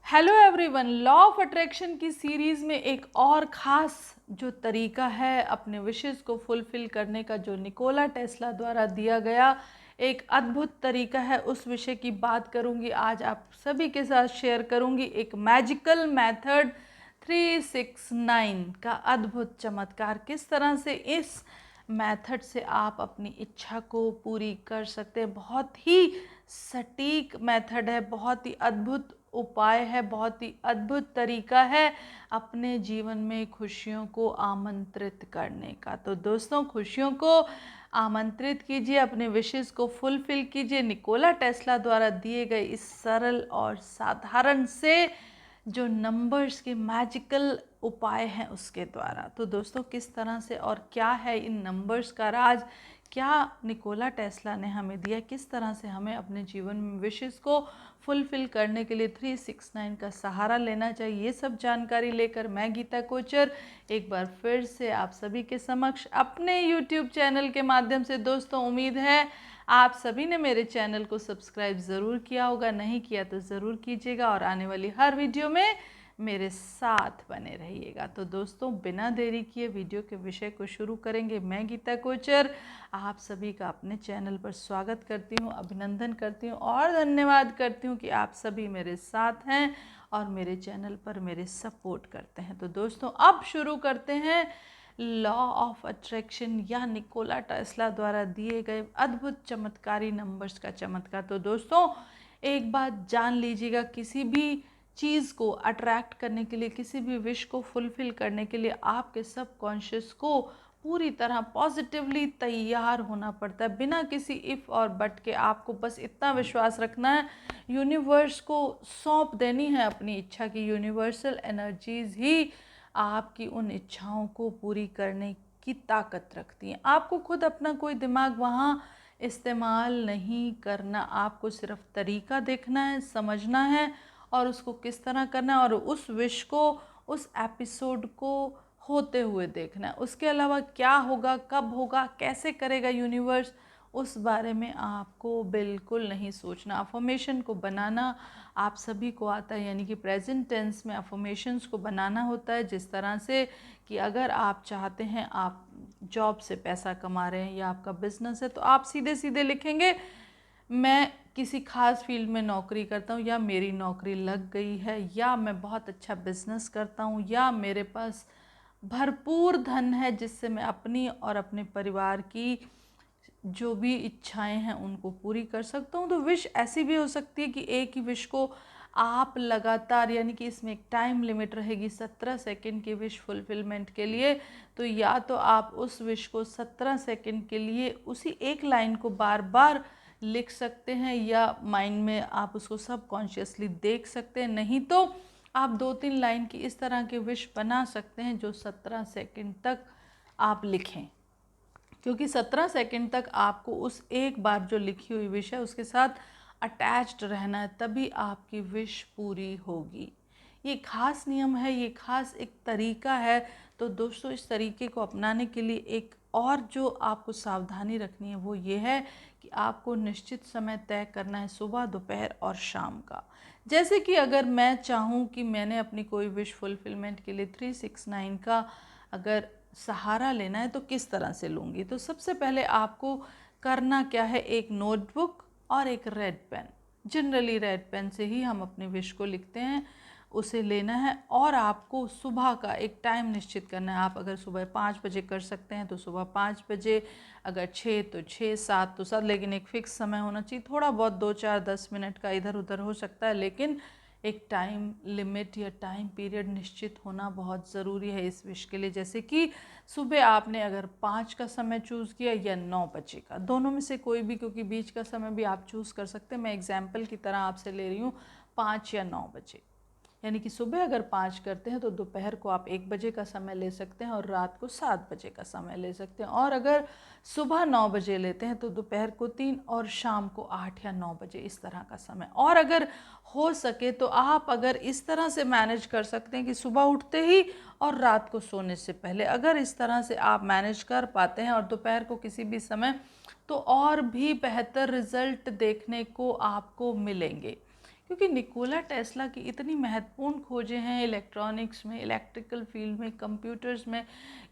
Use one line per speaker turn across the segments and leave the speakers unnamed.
Hello everyone, law of attraction की series में एक और ख़ास जो तरीका है अपने विशेज़ को फुलफ़िल करने का, जो निकोला टेस्ला द्वारा दिया गया एक अद्भुत तरीका है, उस विषय की बात करूंगी। आज आप सभी के साथ शेयर करूंगी एक मैजिकल मेथड 369 का अद्भुत चमत्कार। किस तरह से इस मेथड से आप अपनी इच्छा को पूरी कर सकते हैं। बहुत ही सटीक मेथड है, बहुत ही अद्भुत उपाय है, बहुत ही अद्भुत तरीका है अपने जीवन में खुशियों को आमंत्रित करने का। तो दोस्तों, खुशियों को आमंत्रित कीजिए, अपने विशेस को फुलफिल कीजिए निकोला टेस्ला द्वारा दिए गए इस सरल और साधारण से जो नंबर्स के मैजिकल उपाय हैं उसके द्वारा। तो दोस्तों, किस तरह से और क्या है इन नंबर्स का राज, क्या निकोला टेस्ला ने हमें दिया, किस तरह से हमें अपने जीवन में विशेस को फुलफिल करने के लिए 369 का सहारा लेना चाहिए, ये सब जानकारी लेकर मैं गीता कोचर एक बार फिर से आप सभी के समक्ष अपने YouTube चैनल के माध्यम से। दोस्तों, उम्मीद है आप सभी ने मेरे चैनल को सब्सक्राइब ज़रूर किया होगा, नहीं किया तो ज़रूर कीजिएगा और आने वाली हर वीडियो में मेरे साथ बने रहिएगा। तो दोस्तों, बिना देरी किए वीडियो के विषय को शुरू करेंगे। मैं गीता कोचर आप सभी का अपने चैनल पर स्वागत करती हूँ, अभिनंदन करती हूँ और धन्यवाद करती हूँ कि आप सभी मेरे साथ हैं और मेरे चैनल पर मेरे सपोर्ट करते हैं। तो दोस्तों, अब शुरू करते हैं लॉ ऑफ अट्रैक्शन या निकोला टेस्ला द्वारा दिए गए अद्भुत चमत्कारी नंबर्स का चमत्कार। तो दोस्तों, एक बात जान लीजिएगा, किसी भी चीज़ को अट्रैक्ट करने के लिए, किसी भी विश को फुलफिल करने के लिए आपके सबकॉन्शियस को पूरी तरह पॉजिटिवली तैयार होना पड़ता है, बिना किसी इफ़ और बट के। आपको बस इतना विश्वास रखना है, यूनिवर्स को सौंप देनी है अपनी इच्छा की। यूनिवर्सल एनर्जीज़ ही आपकी उन इच्छाओं को पूरी करने की ताकत रखती हैं। आपको खुद अपना कोई दिमाग वहाँ इस्तेमाल नहीं करना, आपको सिर्फ तरीका देखना है, समझना है और उसको किस तरह करना है और उस विश को, उस एपिसोड को होते हुए देखना है। उसके अलावा क्या होगा, कब होगा, कैसे करेगा यूनिवर्स, उस बारे में आपको बिल्कुल नहीं सोचना। अफर्मेशन को बनाना आप सभी को आता है, यानी कि प्रेजेंट टेंस में अफर्मेशंस को बनाना होता है जिस तरह से कि अगर आप चाहते हैं, आप जॉब से पैसा कमा रहे हैं या आपका बिजनेस है, तो आप सीधे सीधे लिखेंगे मैं किसी खास फील्ड में नौकरी करता हूँ, या मेरी नौकरी लग गई है, या मैं बहुत अच्छा बिजनेस करता हूँ, या मेरे पास भरपूर धन है जिससे मैं अपनी और अपने परिवार की जो भी इच्छाएं हैं उनको पूरी कर सकता हूँ। तो विश ऐसी भी हो सकती है कि एक ही विश को आप लगातार, यानी कि इसमें एक टाइम लिमिट रहेगी 17 सेकंड की विश फुलफिलमेंट के लिए। तो या तो आप उस विश को 17 सेकंड के लिए उसी एक लाइन को बार बार लिख सकते हैं, या माइंड में आप उसको सबकॉन्शियसली देख सकते हैं। नहीं तो आप 2-3 लाइन की इस तरह के विश बना सकते हैं जो 17 सेकंड तक आप लिखें, क्योंकि 17 सेकंड तक आपको उस एक बार जो लिखी हुई विश है उसके साथ अटैच्ड रहना है, तभी आपकी विश पूरी होगी। ये खास नियम है, ये खास एक तरीका है। तो दोस्तों, इस तरीके को अपनाने के लिए एक और जो आपको सावधानी रखनी है वो ये है कि आपको निश्चित समय तय करना है, सुबह, दोपहर और शाम का। जैसे कि अगर मैं चाहूँ कि मैंने अपनी कोई विश फुलफिलमेंट के लिए 369 का अगर सहारा लेना है तो किस तरह से लूँगी। तो सबसे पहले आपको करना क्या है, एक नोटबुक और एक red pen. Generally red pen से ही हम अपने विश को लिखते हैं, उसे लेना है और आपको सुबह का एक टाइम निश्चित करना है। आप अगर सुबह 5 बजे कर सकते हैं तो सुबह 5 बजे, अगर 6 तो 6, 7 तो 7, लेकिन एक फ़िक्स समय होना चाहिए। थोड़ा बहुत 2-4-10 मिनट का इधर उधर हो सकता है, लेकिन एक टाइम लिमिट या टाइम पीरियड निश्चित होना बहुत ज़रूरी है इस विश के लिए। जैसे कि सुबह आपने अगर 5 का समय चूज़ किया या 9 बजे का, दोनों में से कोई भी, क्योंकि बीच का समय भी आप चूज़ कर सकते हैं। मैं एग्जाम्पल की तरह आपसे ले रही हूँ 5 या 9 बजे, यानी कि सुबह अगर 5 करते हैं तो दोपहर को आप 1 बजे का समय ले सकते हैं और रात को 7 बजे का समय ले सकते हैं। और अगर सुबह 9 बजे लेते हैं तो दोपहर को 3 और शाम को 8 या 9 बजे, इस तरह का समय। और अगर हो सके तो आप अगर इस तरह से मैनेज कर सकते हैं कि सुबह उठते ही और रात को सोने से पहले, अगर इस तरह से आप मैनेज कर पाते हैं और दोपहर को किसी भी समय, तो और भी बेहतर रिजल्ट देखने को आपको मिलेंगे। क्योंकि निकोला टेस्ला की इतनी महत्वपूर्ण खोजें हैं इलेक्ट्रॉनिक्स में, इलेक्ट्रिकल फील्ड में, कंप्यूटर्स में।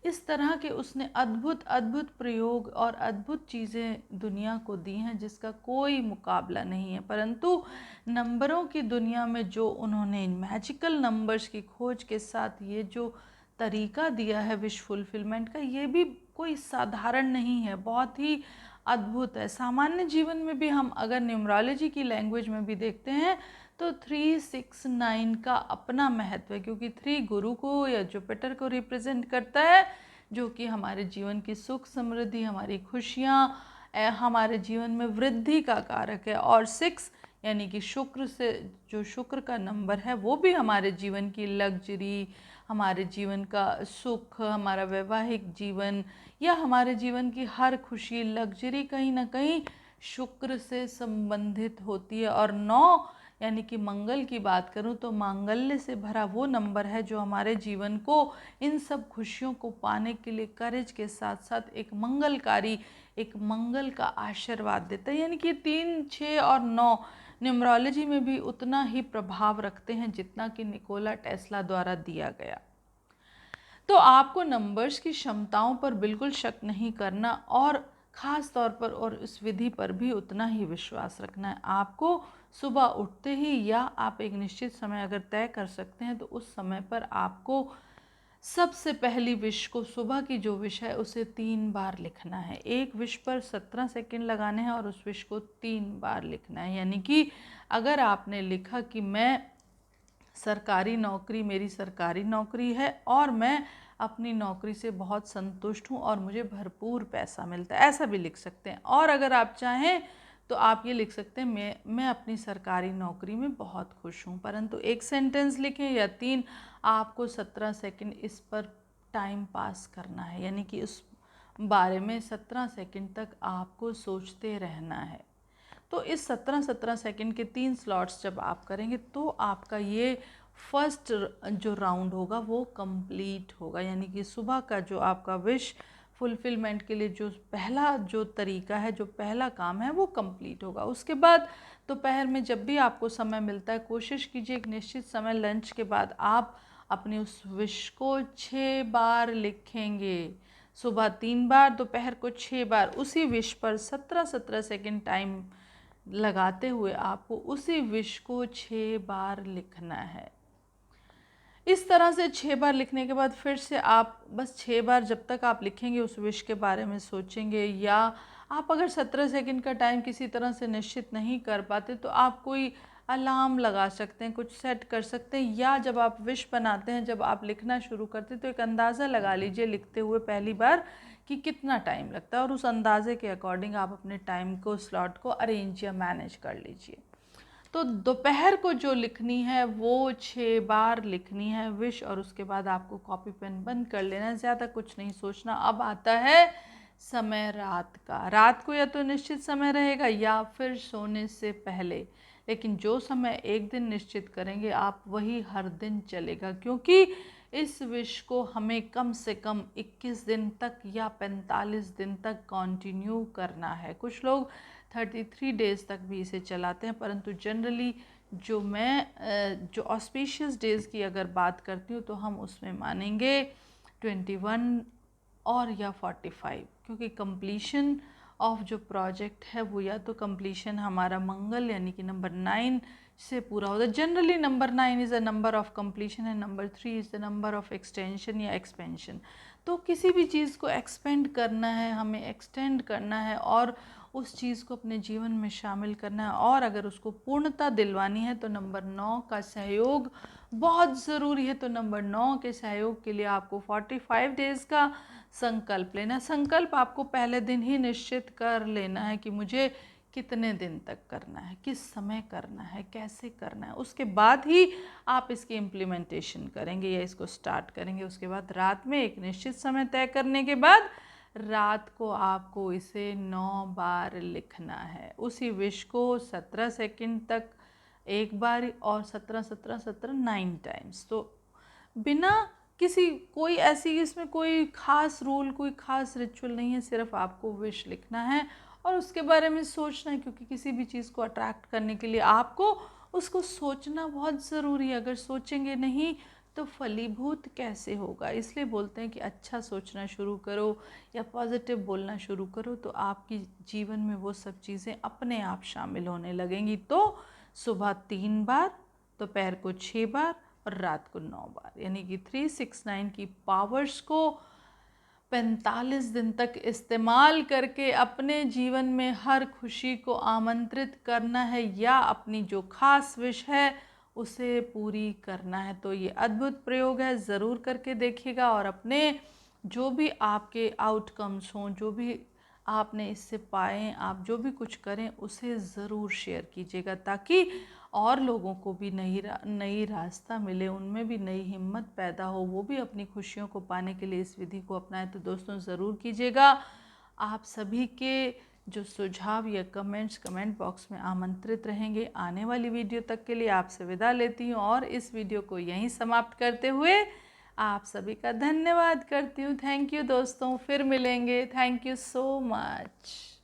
इस तरह के उसने अद्भुत अद्भुत प्रयोग और अद्भुत चीज़ें दुनिया को दी हैं जिसका कोई मुकाबला नहीं है। परंतु नंबरों की दुनिया में जो उन्होंने मैजिकल नंबर्स की खोज के साथ ये जो तरीका दिया है विश फुलफिलमेंट का, ये भी कोई साधारण नहीं है, बहुत ही अद्भुत है। सामान्य जीवन में भी हम अगर न्यूमरोलॉजी की लैंग्वेज में भी देखते हैं तो 369 का अपना महत्व है, क्योंकि 3 गुरु को या जुपिटर को रिप्रेजेंट करता है, जो कि हमारे जीवन की सुख समृद्धि, हमारी खुशियाँ, हमारे जीवन में वृद्धि का कारक है। और 6 यानी कि शुक्र से, जो शुक्र का नंबर है, वो भी हमारे जीवन की लग्जरी, हमारे जीवन का सुख, हमारा वैवाहिक जीवन या हमारे जीवन की हर खुशी, लग्जरी कहीं ना कहीं शुक्र से संबंधित होती है। और 9 यानी कि मंगल की बात करूं तो मांगल्य से भरा वो नंबर है जो हमारे जीवन को इन सब खुशियों को पाने के लिए करेज के साथ साथ एक मंगलकारी, एक मंगल का आशीर्वाद देता है। यानी कि 3, 6 और 9 न्यूमरोलॉजी में भी उतना ही प्रभाव रखते हैं जितना कि निकोला टेस्ला द्वारा दिया गया। तो आपको नंबर्स की क्षमताओं पर बिल्कुल शक नहीं करना और ख़ास तौर पर और इस विधि पर भी उतना ही विश्वास रखना है। आपको सुबह उठते ही या आप एक निश्चित समय अगर तय कर सकते हैं तो उस समय पर आपको सबसे पहली विश को, सुबह की जो विश है उसे 3 बार लिखना है। एक विश पर 17 सेकंड लगाने हैं और उस विश को 3 बार लिखना है। यानी कि अगर आपने लिखा कि मैं सरकारी नौकरी, मेरी सरकारी नौकरी है और मैं अपनी नौकरी से बहुत संतुष्ट हूँ और मुझे भरपूर पैसा मिलता है, ऐसा भी लिख सकते हैं। और अगर आप चाहें तो आप ये लिख सकते हैं मैं अपनी सरकारी नौकरी में बहुत खुश हूँ। परंतु एक सेंटेंस लिखें या 3, आपको 17 सेकंड इस पर टाइम पास करना है। यानी कि उस बारे में 17 सेकंड तक आपको सोचते रहना है। तो इस 17 सेकंड के 3 स्लॉट्स जब आप करेंगे तो आपका ये फर्स्ट जो राउंड होगा वो कंप्लीट होगा। यानी कि सुबह का जो आपका विश फुलफिलमेंट के लिए जो पहला जो तरीका है, जो पहला काम है, वो कंप्लीट होगा। उसके बाद दोपहर में जब भी आपको समय मिलता है, कोशिश कीजिए एक निश्चित समय लंच के बाद आप अपनी उस विश को 6 बार लिखेंगे। सुबह 3 बार, दोपहर को 6 बार। उसी विश पर 17 सेकंड टाइम लगाते हुए आपको उसी विश को 6 बार लिखना है। इस तरह से 6 बार लिखने के बाद फिर से आप बस 6 बार जब तक आप लिखेंगे उस विश के बारे में सोचेंगे। या आप अगर 17 सेकंड का टाइम किसी तरह से निश्चित नहीं कर पाते तो आप कोई अलार्म लगा सकते हैं, कुछ सेट कर सकते हैं। या जब आप विश बनाते हैं, जब आप लिखना शुरू करते हैं तो एक अंदाज़ा लगा लीजिए लिखते हुए पहली बार कि कितना टाइम लगता है और उस अंदाजे के अकॉर्डिंग आप अपने टाइम को, स्लॉट को अरेंज या मैनेज कर लीजिए। तो दोपहर को जो लिखनी है वो 6 बार लिखनी है विश, और उसके बाद आपको कॉपी पेन बंद कर लेना है, ज़्यादा कुछ नहीं सोचना। अब आता है समय रात का। रात को या तो निश्चित समय रहेगा या फिर सोने से पहले, लेकिन जो समय एक दिन निश्चित करेंगे आप वही हर दिन चलेगा, क्योंकि इस विश को हमें कम से कम 21 दिन तक या 45 दिन तक कंटिन्यू करना है। कुछ लोग 33 डेज़ तक भी इसे चलाते हैं, परंतु जनरली जो ऑस्पिशियस डेज़ की अगर बात करती हूँ तो हम उसमें मानेंगे 21 और या 45, क्योंकि कंप्लीशन ऑफ जो प्रोजेक्ट है वो या तो कंप्लीशन हमारा मंगल यानी कि नंबर 9 से पूरा होता है। Generally number 9 is a number of completion and number 3 is the number of extension या एक्सपेंशन। तो किसी भी चीज़ को एक्सपेंड करना है, हमें एक्सटेंड करना है और उस चीज़ को अपने जीवन में शामिल करना है, और अगर उसको पूर्णता दिलवानी है तो नंबर 9 का सहयोग बहुत ज़रूरी है। तो नंबर 9 के सहयोग के लिए आपको 45 डेज़ का संकल्प लेना। संकल्प आपको पहले दिन ही निश्चित कर लेना है कि मुझे कितने दिन तक करना है, किस समय करना है, कैसे करना है। उसके बाद ही आप इसकी इम्प्लीमेंटेशन करेंगे या इसको स्टार्ट करेंगे। उसके बाद रात में एक निश्चित समय तय करने के बाद रात को आपको इसे 9 बार लिखना है। उसी विश को 17 सेकंड तक एक बार और 17 17 17 9 टाइम्स। तो बिना किसी कोई ऐसी इसमें कोई ख़ास रूल, कोई ख़ास रिचुअल नहीं है, सिर्फ आपको विश लिखना है और उसके बारे में सोचना है, क्योंकि किसी भी चीज़ को अट्रैक्ट करने के लिए आपको उसको सोचना बहुत ज़रूरी है। अगर सोचेंगे नहीं तो फलीभूत कैसे होगा। इसलिए बोलते हैं कि अच्छा सोचना शुरू करो या पॉजिटिव बोलना शुरू करो, तो आपकी जीवन में वो सब चीज़ें अपने आप शामिल होने लगेंगी। तो सुबह 3 बार, दोपहर को 6 बार और रात को 9 बार, यानी कि 369 की पावर्स को 45 दिन तक इस्तेमाल करके अपने जीवन में हर खुशी को आमंत्रित करना है या अपनी जो खास विश है उसे पूरी करना है। तो ये अद्भुत प्रयोग है, ज़रूर करके देखिएगा और अपने जो भी आपके आउटकम्स हों, जो भी आपने इससे पाएँ, आप जो भी कुछ करें उसे ज़रूर शेयर कीजिएगा, ताकि और लोगों को भी नई रास्ता मिले, उनमें भी नई हिम्मत पैदा हो, वो भी अपनी खुशियों को पाने के लिए इस विधि को अपनाएं। तो दोस्तों ज़रूर कीजिएगा। आप सभी के जो सुझाव या कमेंट्स कमेंट बॉक्स में आमंत्रित रहेंगे। आने वाली वीडियो तक के लिए आपसे विदा लेती हूँ और इस वीडियो को यहीं समाप्त करते हुए आप सभी का धन्यवाद करती हूँ। थैंक यू दोस्तों, फिर मिलेंगे। Thank you so much.